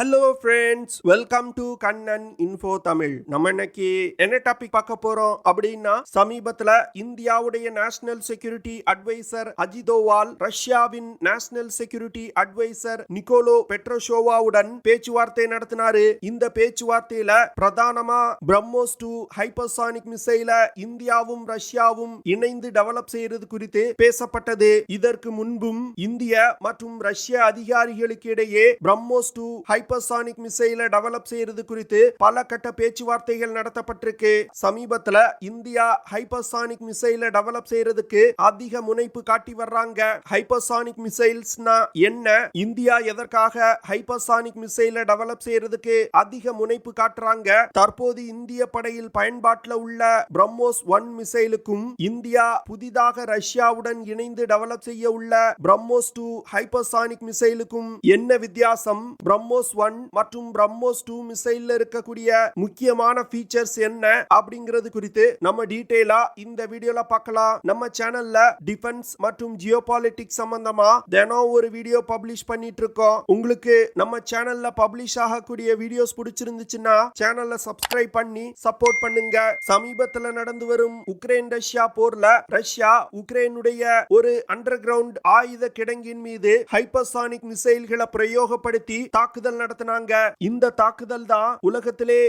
Hello friends, welcome to Kannan info Tamil. நம்ம இன்னைக்கு என்ன டாபிக் பார்க்க போறோம் அப்படின்னா, சமீபத்துல இந்தியாவுடைய national security advisor Ajit Doval ரஷ்யாவின் நேஷனல் செக்யூரிட்டி அட்வைசர் நிக்கோலோ பெட்ரோஷோவாவுடன் பேச்சுவார்த்தை நடத்தினாரு. இந்த பேச்சுவார்த்தையில பிரதானமா பிரம்மோஸ்-2 ஹைப்பர்சானிக் மிசைல இந்தியாவும் ரஷ்யாவும் இணைந்து டெவலப் செய்யறது குறித்து பேசப்பட்டது. இதற்கு முன்பும் இந்திய மற்றும் ரஷ்ய அதிகாரிகளுக்கு இடையே பிரம்மோஸ்-2 ஹைப்பர்சானிக் மிசைலை டெவலப் செய்யறது குறித்து பல கட்ட பேச்சுவார்த்தைகள் நடத்தப்பட்டிருக்கு. சமீபத்துல இந்தியா ஹைப்பர்சானிக் மிசைலை டெவலப் செய்யறதுக்கு அதிக முனைப்பு காட்டி வர்றாங்க. ஹைப்பர்சானிக் மிசைல்ஸ்னா என்ன, இந்தியா எதற்காக ஹைப்பர்சானிக் மிசைலை டெவலப் செய்யறதுக்கு அதிக முனைப்பு காட்டுறாங்க, தற்போது இந்திய படையில் பயன்பாட்டில் உள்ள பிரம்மோஸ்-1 மிசைலுக்கும் இந்தியா புதிதாக ரஷ்யாவுடன் இணைந்து டெவலப் செய்ய உள்ள பிரம்மோஸ்-2 ஹைப்பர்சானிக் மிசைலுக்கும் என்ன வித்தியாசம், பிரம்மோஸ்-1 மற்றும் பிரம்மோஸ்-2 மிசைல்ல இருக்கக்கூடிய முக்கியமான ஃபீச்சர்ஸ் என்ன அப்படிங்கிறது குறித்து நம்ம டீடைலா இந்த வீடியோல பார்க்கலாம். நம்ம சேனல்ல டிஃபென்ஸ் மற்றும் ஜியோபாலிட்டிக்ஸ் சம்பந்தமா தினம் ஒரு வீடியோ பப்ளிஷ் பண்ணிட்டு இருக்கோம். உங்களுக்கு நம்ம சேனல்ல பப்ளிஷ் ஆகக்கூடிய வீடியோஸ் பிடிச்சிருந்துச்சுன்னா சேனல்ல சப்ஸ்கிரைப் பண்ணி சப்போர்ட் பண்ணுங்க. சமீபத்தில் நடந்து வரும் உக்ரைன் ரஷ்யா போர்ல ரஷ்யா உக்ரைனுடைய ஒரு அண்டர் கிரவுண்ட் ஆயுத கிடங்கின் மீது ஹைப்பர்சானிக் மிசைல்களை பிரயோகப்படுத்தி தாக்குதல் நடத்தினாங்க. இந்த தாக்குதல் தான் உலகத்திலே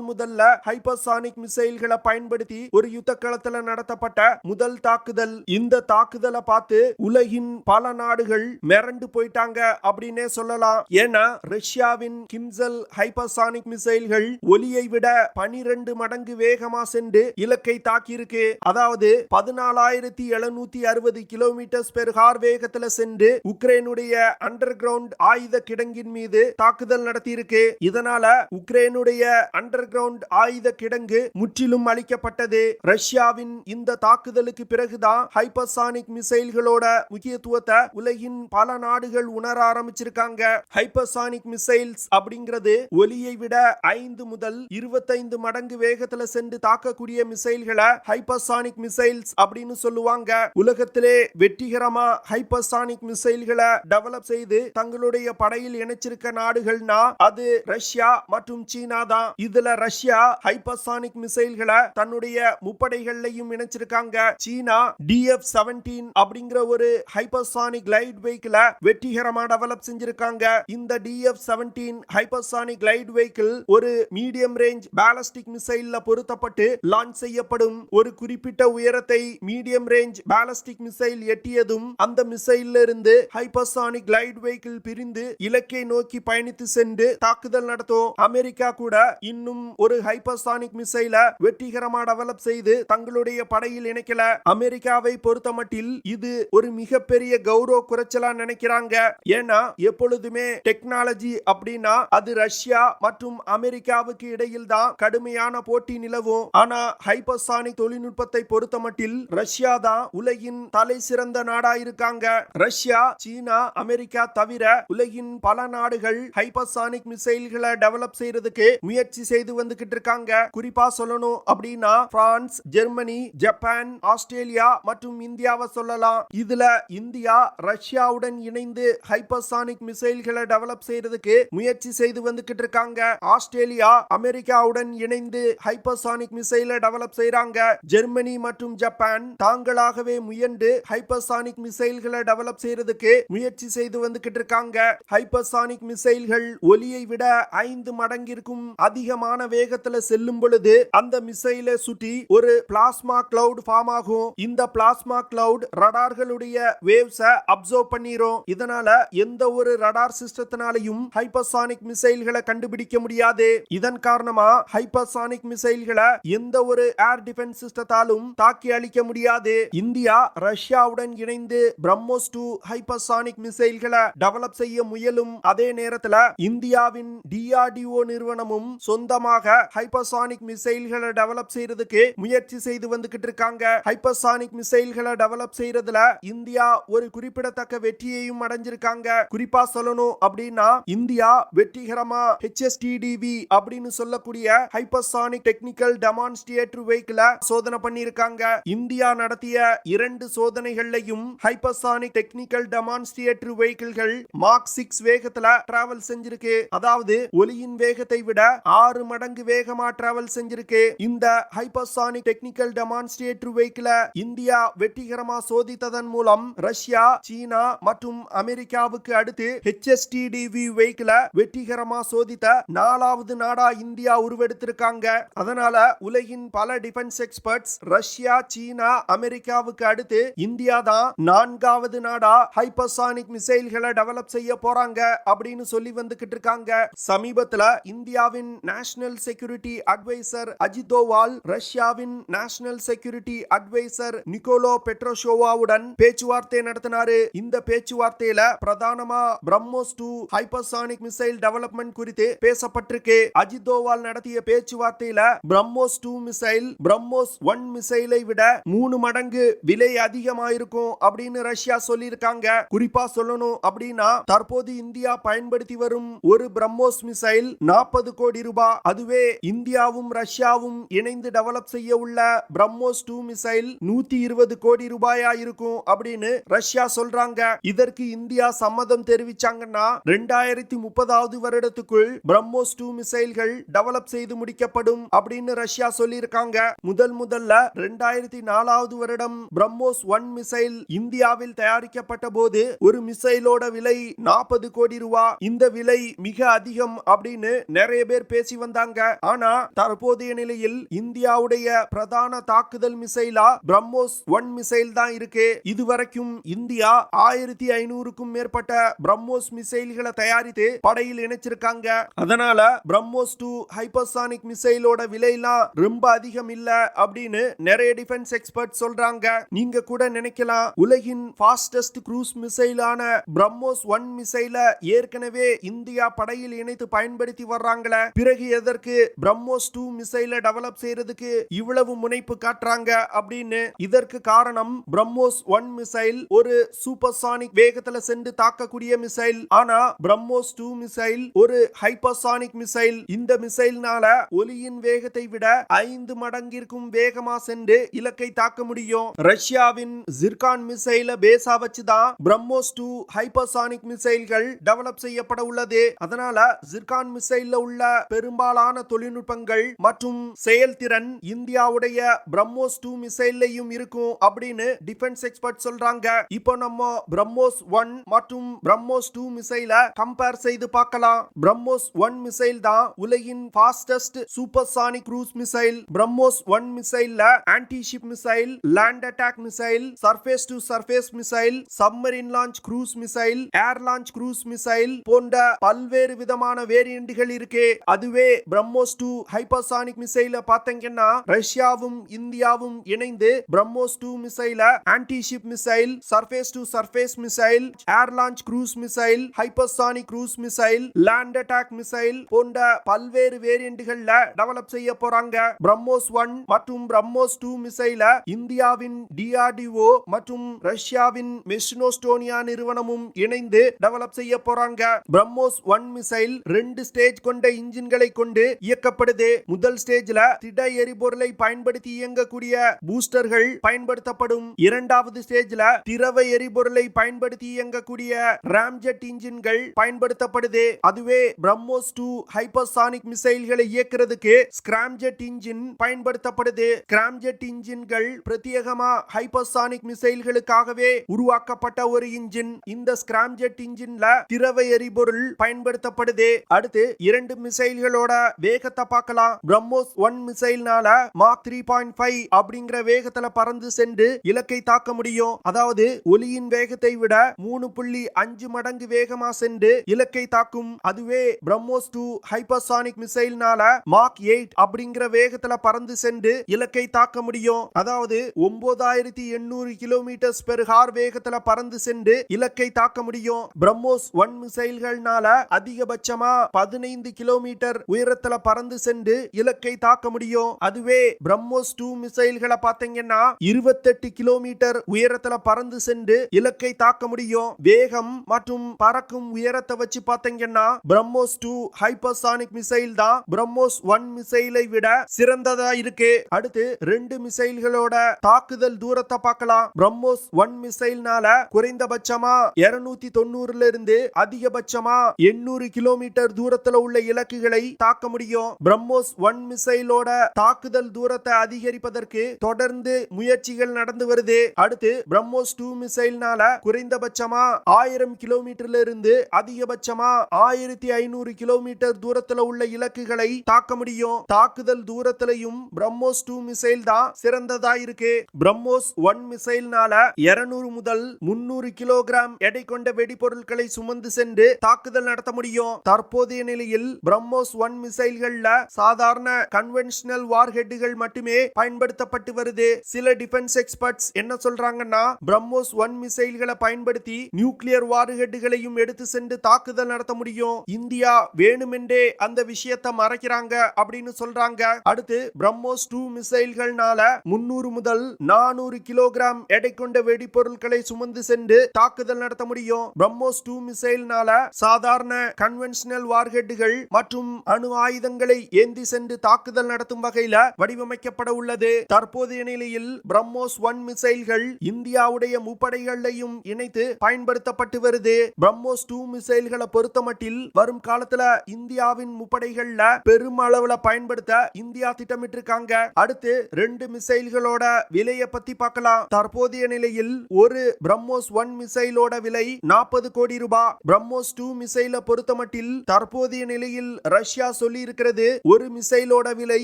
முதல்ல ஹைப்பர்சானிக் மிசைல்களை பயன்படுத்தி ஒரு யுத்த களத்துல நடத்தப்பட்ட முதல் தாக்குதல். இந்த தாக்குதலை பார்த்து உலகின் பல நாடுகள் மிரண்டு போயிட்டாங்க அப்படின்னே சொல்லலாம். ஏன்னா ரஷ்யாவின் கிம்சல் ஹைப்பர்சானிக் மிசைல்கள் ஒலியை விட 12 மடங்கு வேகமா சென்று இலக்கை தாக்கியிருக்கு. அதாவது 14,760 கிலோமீட்டர்/ஹவர் வேகத்துல சென்று உக்ரைனுடைய அண்டர் கிரவுண்ட் ஆயுத கிடங்கின் மீது தாக்குதல் நடத்தியிருக்கு. இதனால உக்ரைனுடைய அண்டர் கிரவுண்ட் ஆயுத கிடங்கு முற்றிலும் அழிக்கப்பட்டது. ரஷ்யாவின் இந்த தாக்குதலுக்கு பிறகுதான் ஹைப்பர்சானிக் மிசைல்களோட முக்கியத்துவத்தை உலகின் பல நாடுகள் உணர ஆரம்பிச்சிருக்காங்க. ஹைப்பர்சானிக் மிசைல்ஸ் அப்படிங்கிறது ஒலியை விட 5 முதல் 25 மடங்கு வேகத்துல சென்று தாக்கக்கூடிய மிசைல்களை ஹைப்பர்சானிக் மிசைல்ஸ் அப்படின்னு சொல்லுவாங்க. உலகத்திலே வெற்றிகரமா ஹைப்பர்சானிக் மிசைல்களை டெவலப் செய்து தங்களுடைய படையில் இணைச்சிருக்க நாடுகள்னா அது ரஷ்யா மற்றும் சீனா தான். இதுல ரஷ்யா ஹைப்பர்சானிக் மிசைல்களை தன்னுடைய முப்படைகள்லையும் இணைச்சிருக்காங்க. சீனா DF-17 அப்படிங்கிற ஒரு ஹைப்பர்சானிக் கிளைட் வெஹிக்கிள வெற்றிகரமா டெவலப் செஞ்சிருக்காங்க. இந்த DF-17 ஹைப்பர்சானிக் கிளைட் வெஹிக்கிள் ஒரு மீடியம் ரேஞ்ச் பாலிஸ்டிக் மிசைல்ல பொருத்தப்பட்டு லான்ச் செய்யப்படும். ஒரு குறிப்பிட்ட உயரத்தை மீடியம் ரேஞ்ச் பாலிஸ்டிக் மிசைல் எட்டியதும் அந்த மிசைல்ல இருந்து ஹைப்பர்சானிக் கிளைட் வெஹிக்கிள் பிரிந்து இலக்கை நோக்கி பயணித்து சென்று தாக்குதல் நடத்தும். அமெரிக்கா கூட இன்னும் ஒரு ஹைப்பர்சானிக் மிசைல வெற்றிகரமா டெவலப் செய்து தங்களுடைய படையில் இணைக்கல. அமெரிக்காவை பொறுத்தமட்டில் இது ஒரு மிகப்பெரிய கௌரவ குறைச்சலா நினைக்கிறாங்க. ஏன்னா எப்பொழுதுமே டெக்னாலஜி அப்படின்னா அது ரஷ்யா மற்றும் அமெரிக்காவுக்கு இடையில் தான் கடுமையான போட்டி நிலவும். ஆனா ஹைப்பர்சானிக் தொழில்நுட்பத்தை பொறுத்தமட்டில் ரஷ்யா தான் உலகின் தலை சிறந்த நாடா இருக்காங்க. ரஷ்யா, சீனா, அமெரிக்கா தவிர உலகின் பல நாடுகள் ஹைப்பர்சானிக் மிசைல்களை டெவலப் செய்யறதுக்கு முயற்சி செய்து வந்துகிட்டு இருக்காங்க. குறிப்பா சொல்லணும் அப்படின்னா பிரான்ஸ், ஜெர்மனி, ஜப்பான், ஆஸ்திரேலியா மற்றும் இந்தியாவை சொல்லலாம். இதுல இந்தியா ரஷ்யாவுடன் இணைந்து ஹைப்பர்சானிக் மிசைல்களை டெவலப் செய்யறதுக்கு முயற்சி செய்து வந்துகிட்டு இருக்காங்க. ஆஸ்திரேலியா அமெரிக்காவுடன் இணைந்து ஹைப்பர்சானிக் மிசைலை டெவலப் செய்யறாங்க. ஜெர்மனி மற்றும் ஜப்பான் தாங்களாகவே முயன்று ஹைப்பர்சானிக் மிசைல்களை டெவலப் செய்யறதுக்கு முயற்சி செய்து வந்துகிட்டு இருக்காங்க. ஹைப்பர்சானிக் மிசைல்கள் ஒலியை விட 5 மடங்கிற்கும் அதிகமான வேகத்துல செல்லும் பொழுது அந்த மிசைலை சுற்றி ஒரு பிளாஸ்மா கிளவுட் ஃபார்ம் ஆகும். இந்த பிளாஸ்மா கிளவுட் ரடார்களுடைய வேவ்ஸை அப்சர்வ் பண்ணிரும். இதனால எந்த ஒரு ரடார் சிஸ்டத்தினாலையும் ஹைப்பர்சானிக் மிசைல்களை கண்டுபிடிக்க முடியாது. இதன் காரணமா ஹைப்பர்சானிக் மிசைல்களை எந்த ஒரு ஏர் டிஃபென்ஸ் சிஸ்டத்தாலும் தாக்கி அழிக்க முடியாது. இந்தியா ரஷ்யாவுடன் இணைந்து பிரம்மோஸ்-2 ஹைப்பர்சானிக் மிசைல்களை டெவலப் செய்ய முயலும் அதே நேரத்துல இந்தியாவின் DRDO நிறுவனமும் சொந்தமாக ஹைப்பர்சானிக் மிசைல்களை டெவலப் செய்யறதுக்கு முயற்சி செய்து வந்துகிட்டு இருக்காங்க. ஹைப்பர்சானிக் மிசைல்களை டெவலப் செய்யறதுல இந்தியா ஒரு குறிப்பிடத்தக்க வெற்றியையும் அடைஞ்சிருக்காங்க. குறிப்பா சொல்லணும் அப்படின்னா இந்தியா வெற்றிகரமா HSTDV அப்படின்னு சொல்லக்கூடிய ஹைப்பர்சானிக் டெக்னிக்கல் டெமான்ஸ்ட்ரேட்டர் வெஹிக்கிள சோதனை பண்ணியிருக்காங்க. இந்தியா நடத்திய 2 சோதனைகள்லையும் ஹைப்பர்சானிக் டெக்னிக்கல் டெமான்ஸ்ட்ரேட்டர் வெஹிக்கிள்கள் மாக் 6 வேகத்துல டிராவல் செஞ்சு செஞ்சிருக்கு. அதாவது ஒலியின் வேகத்தை விட 6 மடங்கு வேகமா டிராவல் செஞ்சிருக்கு. இந்த ஹைப்பர்சானிக் டெக்னிக்கல் டெமான்ஸ்ட்ரேட்டர் வெஹிக்கிள இந்தியா வெற்றிகரமா சோதித்ததன் மூலம் ரஷ்யா, சீனா மற்றும் அமெரிக்காவுக்கு அடுத்து HSTDV வெஹிக்கிள வெற்றிகரமா சோதித்த 4வது நாடா இந்தியா உருவெடுத்திருக்காங்க. அதனால உலகின் பல டிஃபென்ஸ் எக்ஸ்பர்ட்ஸ் ரஷ்யா, சீனா, அமெரிக்காவுக்கு அடுத்து இந்தியா தான் 4வது நாடா ஹைப்பர்சானிக் மிசைல்களை டெவலப் செய்ய போறாங்க அப்படின்னு சொல்லி வந்துகிட்டு இருக்காங்க. சமீபத்துல இந்தியாவின் national security advisor Ajit Doval ரஷ்யாவின் நேஷனல் செக்யூரிட்டி அட்வைசர் நிக்கோலோ பெட்ரோஷோவாவுடன் பேச்சுவார்த்தை நடத்தினாரு. இந்த பேச்சுவார்த்தையில பிரதானமா பிரம்மோஸ்-2 ஹைப்பர்சானிக் மிசைல் டெவலப்மெண்ட் குறித்து பேசப்பட்டிருக்கு. அஜித் தோவால் நடத்திய பேச்சுவார்த்தையில பிரம்மோஸ்-2 மிசைல் பிரம்மோஸ்-1 மிசைலை விட 3 மடங்கு விலை அதிகமாயிருக்கும் அப்படின்னு ரஷ்யா சொல்லியிருக்காங்க. குறிப்பா சொல்லணும் அப்படின்னா தற்போது இந்தியா பயன்படுத்தி வரும் ஒரு பிரம்மோஸ் மிசைல் 40 கோடி ரூபாய். அதுவே இந்தியாவும் ரஷ்யாவும் இணைந்து டெவலப் செய்ய உள்ள பிரம்மோஸ்-2 மிசைல் 120 கோடி ரூபாயா இருக்கும் அப்படின்னு ரஷ்யா சொல்றாங்க. இதற்கு இந்தியா சம்மதம் தெரிவிச்சாங்கன்னா 2030வது வருடத்துக்குள் பிரம்மோஸ்-2 மிசைல்கள் டெவலப் செய்து முடிக்கப்படும் அப்படின்னு ரஷ்யா சொல்லியிருக்காங்க. முதல்ல 2004வது வருடம் பிரம்மோஸ்-1 மிசைல் இந்தியாவில் தயாரிக்கப்பட்ட போது ஒரு மிசைலோட விலை 40 கோடி ரூபாய். இந்த விலை மிக அதிகம் அப்படின்னு நிறைய பேர் பேசி வந்தாங்க. ஆனா தற்போதைய நிலையில் இந்தியாவுடைய பிரதான தாக்குதல் மிசைலா பிரம்மோஸ்-1 மிசைல் தான் இருக்கு. இதுவரைக்கும் இந்தியா 1500க்கும் மேற்பட்ட பிரம்மோஸ் மிசைல்களை தயாரித்து படையில் இணைச்சிருக்காங்க. அதனால பிரம்மோஸ்-2 ஹைப்பர்சானிக் மிசைலோட விலைலாம் ரொம்ப அதிகம் இல்ல அப்படின்னு நிறைய டிஃபென்ஸ் எக்ஸ்பர்ட் சொல்றாங்க. நீங்க கூட நினைக்கலாம், உலகின் ஃபாஸ்டஸ்ட் க்ரூஸ் மிசைலான பிரம்மோஸ்-1 மிசைல ஏற்கனவே இந்தியா படையில் இணைத்து பயன்படுத்தி வர்றாங்களே, பிறகு எதற்கு பிரம்மோஸ்-2 மிசைல டெவலப் செய்யறதுக்கு இவ்வளவு முனைப்பு காட்டுறாங்க அப்படின்னு. இதற்கு காரணம் பிரம்மோஸ்-1 மிசைல் ஒரு சூப்பர்சானிக் வேகத்துல சென்று தாக்கக்கூடிய மிசைல். ஆனா பிரம்மோஸ்-2 மிசைல் ஒரு ஹைப்பர்சானிக் மிசைல். இந்த மிசைல்னால ஒலியின் வேகத்தை விட 5 மடங்கிற்கும் வேகமா சென்று இலக்கை தாக்க முடியும். ரஷ்யாவின் ஜிர்கான் மிசைல பேஸா வச்சுதான் பிரம்மோஸ்-2 ஹைப்பர்சானிக் மிசைல்கள் டெவலப் செய்யப்பட உள்ளது. அதனால ஜிர்கான் மிசைல்ல உள்ள பெரும்பாலான தொழில்நுட்பங்கள் மற்றும் செயல்திறன் இந்தியாவுடைய பிரம்மோஸ்-2 மிசைல்லையும் இருக்கும் அப்படின்னு டிஃபென்ஸ் எக்ஸ்பர்ட் சொல்றாங்க. இப்போ நம்ம பிரம்மோஸ்-1 மற்றும் பிரம்மோஸ்-2 மிசைல கம்பேர் செய்து பார்க்கலாம். பிரம்மோஸ்-1 மிசைல் தான் உலகின் fastest supersonic cruise missile. BrahMos one மிசைல்ல anti ship missile, land attack missile, surface to surface missile, submarine launch cruise missile, air launch cruise missile போன்ற பல்வேறு விதமான வேரியன்ட்கள் இருக்கு. அதுவே பிரம்மோஸ்-2 ஹைப்பர்சானிக் மிசைல பாத்தீங்கன்னா ரஷ்யாவும் இந்தியாவும் இணைந்து பிரம்மோஸ்-2 மிசைல anti ship missile, surface to surface missile, air launch cruise missile, hypersonic cruise missile, land attack missile போன்ற பல்வேறு வேரியன்ட்கள்ல டெவலப் செய்ய போறாங்க. பிரம்மோஸ்-1 மற்றும் பிரம்மோஸ்-2 மிசைல இந்தியாவின் DRDO மற்றும் ரஷ்யாவின் மெஷினோஸ்டோனியா நிறுவனமும் இணைந்து டெவலப் செய்ய போறாங்க. பிரம்மோஸ்-1 மிசைல் 2 ஸ்டேஜ் கொண்ட இன்ஜின்களை கொண்டு இயக்கப்படுது. முதல் ஸ்டேஜ்ல திட எரிபொருளை பயன்படுத்தி இயங்கக்கூடிய பூஸ்டர்கள் பயன்படுத்தப்படும். இரண்டாவது ஸ்டேஜ்ல திரவ எரிபொருளை பயன்படுத்தி இயங்கக்கூடிய ராம்ஜெட் இன்ஜின்கள் பயன்படுத்தப்படுது. அதுவே பிரம்மோஸ்-2 ஹைப்பர்சானிக் மிசைல்களை இயக்குறதுக்கு ஸ்கிராம்ஜெட் இன்ஜின் பயன்படுத்தப்படுது. ஸ்கிராம்ஜெட் இன்ஜின்கள் பிரத்யேகமா ஹைப்பர்சானிக் மிசைல்களுக்காகவே உருவாக்கப்பட்ட ஒரு இன்ஜின். இந்த ஸ்கிராம்ஜெட் இன்ஜின்ல திரவ எரிபொருள் பயன்படுத்தப்படுது. அடுத்து 2 மிசைல்களோட வேகத்தை பார்க்கலாம். பிரம்மோஸ்-1 மிசைல்னால மாக் 3.5 அப்படிங்கிற வேகத்துல பறந்து சென்று இலக்கை தாக்க முடியும். அதாவது ஒலியின் வேகத்தை விட 3.5 மடங்கு வேகமா சென்று இலக்கை தாக்கும். அதுவே பிரம்மோஸ்-2 ஹைப்பர்சானிக் மிசைல்னால மாக் 8 அப்படிங்கிற வேகத்துல பறந்து சென்று இலக்கை தாக்க முடியும். அதாவது 9800 கிலோமீட்டர்ஸ் பெர் ஹார் வேகத்துல பறந்து சென்று இலக்கை தாக்க முடியும். பிரம்மோஸ்-1 மிசைல்கள்னால அதிகபட்சமா 15 கிலோமீட்டர் உயரத்துல பறந்து சென்று இலக்கை தாக்க முடியும். அதுவே பிரம்மோஸ்-2 மிசைல்களை பாத்தீங்கன்னா 28 கிலோமீட்டர் உயரத்துல பறந்து சென்று இலக்கை தாக்க முடியும். வேகம் மற்றும் பறக்கும் உயரத்தை வச்சு பாத்தீங்கன்னா பிரம்மோஸ்-2 ஹைப்பர்சானிக் மிசைல் தான் பிரம்மோஸ்-1 மிசைலை விட சிறந்ததா இருக்கு. அடுத்து 2 மிசைல்களோட தாக்குதல் தூரத்தை பார்க்கலாம். பிரம்மோஸ்-1 மிசைல்னால குறைந்தபட்சமா 290 இருந்து அதிகபட்சமா 800 கிலோமீட்டர் தூரத்துல உள்ள இலக்குகளை தாக்க முடியும். பிரம்மோஸ்-1 மிசைலோட தாக்குதல் தூரத்தை அதிகரிப்பதற்கு தொடர்ந்து முயற்சிகள் நடந்து வருது. அடுத்து பிரம்மோஸ்-2 மிசைல்னால குறைந்தபட்சமா 1000 கிலோமீட்டர்ல இருந்து அதிகபட்சமா 1500 கிலோமீட்டர் தூரத்துல உள்ள இலக்குகளை தாக்க முடியும். தாக்குதல் தூரத்திலையும் பிரம்மோஸ்-2 மிசைல் தான் சிறந்ததா இருக்கு. பிரம்மோஸ்-1 மிசைல்னால 200 முதல் 300 கிலோகிராம் எடை கொண்ட வெடிபொருட்களை சுமந்து சென்று தாக்குதல் நடத்த முடியும். தற்போதைய நிலையில் பிரம்மோஸ்-1 மிசைல்கள்ல சாதாரண கன்வென்ஷனல் வார்ஹெட்டுகள் மட்டுமே பயன்படுத்தப்பட்டு வருது. சில டிஃபென்ஸ் எக்ஸ்பர்ட்ஸ் என்ன சொல்றாங்கன்னா, பிரம்மோஸ்-1 மிசைல்களை பயன்படுத்தி நியூக்ளியர் வார்ஹெட்டுகளையும் எடுத்து சென்று தாக்குதல் நடத்த முடியும். இந்தியா வேணுமென்றே அந்த விஷயத்தை மறைக்கிறாங்க அப்படின்னு சொல்றாங்க. அடுத்து பிரம்மோஸ்-2 மிசைல்கள்னால 300 முதல் 400 கிலோகிராம் எடை கொண்ட வெடிபொருட்களை சுமந்து சென்று தாக்குதல் நடத்த முடியும். பிரம்மோஸ்-2 மிசைல்னால சாதாரண கன்வென்ஷனல் வார்ஹெட்டுகள் மற்றும் அணு ஆயுதங்களை ஏந்தி சென்று தாக்குதல் நடத்தும் வகையில வடிவமைக்கப்பட உள்ளது. தற்போதைய நிலையில் பிரம்மோஸ்-1 மிசைல்கள் இந்தியாவுடைய முப்படைகளையும் இணைத்து பயன்படுத்தப்பட்டு வருது. பிரம்மோஸ்-2 மிசைல்களை பொறுத்தமட்டில் வரும் காலத்துல இந்தியாவின் முப்படைகள்ல பெரும் அளவுல பயன்படுத்த இந்தியா திட்டமிட்டு இருக்காங்க. அடுத்து 2 மிசைல்களோட விலையை பத்தி பார்க்கலாம். தற்போதைய நிலையில் ஒரு பிரம்மோஸ்-1 மிசைலோட விலை 40 கோடி ரூபாய். பிரம்மோஸ்-2 மிசைலை பொறுத்தமட்டில் தற்போதைய நிலையில் ரஷ்யா சொல்லி இருக்கிறது ஒரு மிசைலோட விலை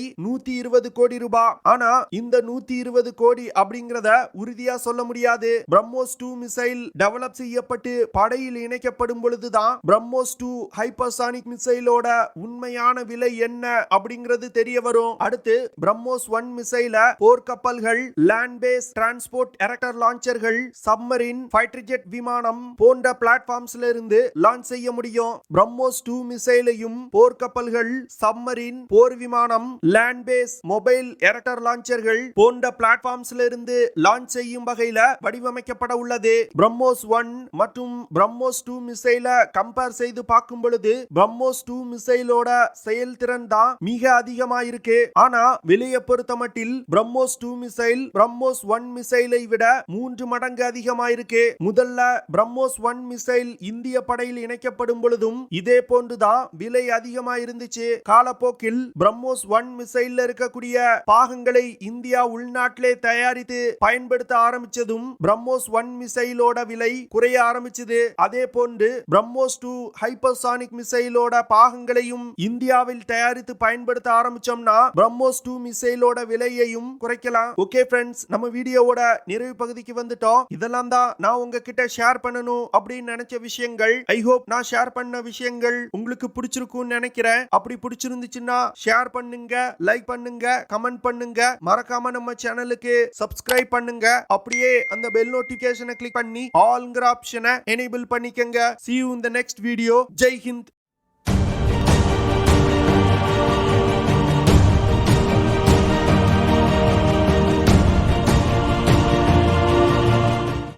120 கோடி ரூபாய். ஆனா இந்த 120 கோடி அப்படிங்கறத உறுதியா சொல்ல முடியாது. பிரம்மோஸ்-2 மிசைல் டெவலப் செய்யப்பட்டு படையில் இணைக்கப்படும் பொழுதுதான் பிரம்மோஸ்-2 ஹைப்பர்சானிக் மிசைலோட உண்மையான விலை என்ன அப்படிங்கிறது தெரிய வரும். அடுத்து பிரம்மோஸ்-1 மிசைல போர்க்கப்பல்கள், லேண்ட் பேஸ் டிரான்ஸ்போர்ட் எரக்டர் லான்ச்சர்கள், சப்மரின், ஃபைட்டர் ஜெட் விமானம் போன்ற பிளாட்ஃபார்ம்ஸ்ல இருந்து லான்ச் செய்ய முடியும். பிரம்மோஸ்-2 மிசைலையும் போர்க்கப்பல்கள், சப்மரின், போர் விமானம், லேண்ட் பேஸ், மொபைல் எரக்டர் லான்ச்சர்கள் போன்ற பிளாட்ஃபார்ம்ஸ்ல இருந்து லான்ச் செய்யும் வகையில வடிவமைக்கப்பட உள்ளது. பிரம்மோஸ்-1 மற்றும் பிரம்மோஸ்-2 மிசைல கம்பேர் செய்து பார்க்கும் பொழுது பிரம்மோஸ்-2 மிசைலோட செயல்திறன் தான் மிக அதிகமா இருக்கு. ஆனா விலையை பொறுத்த மட்டில் பிரம்மோஸ்-2 மிசைல் பிரம்மோஸ்-1 மிசைலை விட 3 மடங்கு அதிகமா இருக்கு. முதல்ல பிரம்மோஸ்-1 மிசைல் இந்திய படையில் இணைக்கப்படும் பொழுதும் இதே போன்றுதான் விலை அதிகமா இருந்துச்சு. காலப்போக்கில் பிரம்மோஸ்-1 மிசைல்ல இருக்கக்கூடிய பாகங்களை இந்தியா உள்நாட்டிலே தயாரித்து பயன்படுத்த ஆரம்பிச்சதும் பிரம்மோஸ்-1 மிசைலோட விலை குறைய ஆரம்பிச்சது. அதே போன்று பிரம்மோஸ்-2 ஹைப்பர்சானிக் மிசைலோட பாகங்களையும் இந்தியாவில் தயாரித்து பயன்படுத்த ஆரம்பிச்சோம்னா பிரம்மோஸ்-2 மிசைலோட விலையையும் குறைக்கலாம். ஓகே ஃப்ரெண்ட்ஸ், நம்ம வீடியோவோட நிறைவு பகுதிக்கு வந்துட்டோம். இதெல்லாம் தான் நான் உங்ககிட்ட ஷேர் பண்ணணும் அப்படின்னு நினைச்ச விஷயங்கள். ஐ ஹோப் நான் ஷேர் பண்ண விஷயங்கள் உங்களுக்கு பிடிச்சிருக்கும்னு நினைக்கிறேன். அப்படி பிடிச்சிருந்துச்சுன்னா ஷேர் பண்ணுங்க, லைக் பண்ணுங்க, கமெண்ட் பண்ணுங்க. மறக்காம நம்ம சேனலுக்கு சப்ஸ்கிரைப் பண்ணுங்க. அப்படியே அந்த பெல் நோட்டிபிகேஷனை கிளிக் பண்ணி ஆல்ங்கிற ஆப்ஷனை எனேபிள் பண்ணிக்கங்க. See you in the next video. Jai Hind.